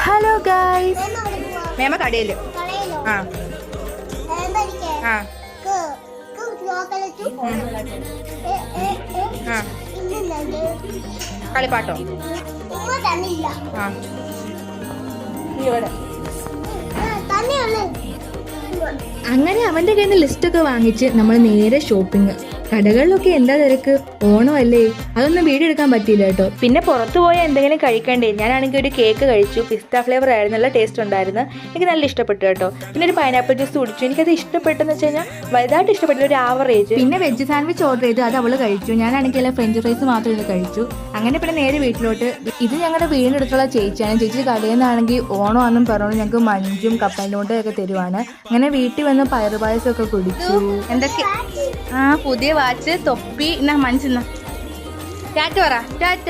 Hello guys, മേമ കടയില്. ആ ആ കളിപ്പാട്ടോ. ആ അങ്ങനെ അവന്റെ കയ്യിൽ നിന്ന് ലിസ്റ്റൊക്കെ വാങ്ങിച്ച് നമ്മൾ നേരെ ഷോപ്പിംഗ്. കടകളിലൊക്കെ എന്താ തിരക്ക്, ഓണമല്ലേ, അതൊന്നും വീഡിയോ എടുക്കാൻ പറ്റിയില്ല കേട്ടോ. പിന്നെ പുറത്തു പോയാൽ എന്തെങ്കിലും കഴിക്കണ്ടേ. ഞാനാണെങ്കിൽ ഒരു കേക്ക് കഴിച്ചു, പിസ്ത ഫ്ലേവർ ആയിരുന്നു, നല്ല ടേസ്റ്റ് ഉണ്ടായിരുന്നു, എനിക്ക് നല്ല ഇഷ്ടപ്പെട്ടു കേട്ടോ. പിന്നെ ഒരു പൈനാപ്പിൾ ജ്യൂസ് കുടിച്ചു, എനിക്കത് ഇഷ്ടപ്പെട്ടെന്ന് വെച്ച് കഴിഞ്ഞാൽ വലുതായിട്ട് ഇഷ്ടപ്പെട്ടില്ല, ഒരു ആവറേജ്. പിന്നെ വെജ് സാൻഡ്വിച്ച് ഓർഡർ ചെയ്തു, അത് അവള് കഴിച്ചു, ഞാനാണെങ്കിൽ ഫ്രഞ്ച് ഫ്രൈസ് മാത്രം ഇത് കഴിച്ചു. അങ്ങനെ പിന്നെ നേരെ വീട്ടിലോട്ട്. ഇത് ഞങ്ങളുടെ വീടിനടുത്തുള്ള ചേച്ചിയാണ്. ചേച്ചി കടയിൽ നിന്നാണെങ്കിൽ ഓണമാണെന്നും പറഞ്ഞു ഞങ്ങൾക്ക് മഞ്ചും കപ്പലിനോട്ടും ഒക്കെ തരുവാണ്. അങ്ങനെ വീട്ടിൽ വന്ന് പയറുപായസം ഒക്കെ കുടിച്ചു. എന്തൊക്കെ പുതിയ വാച്ച്, തൊപ്പി, എന്നാ മനസ്സിന്ന ടാറ്റ പറ. ടാറ്റ.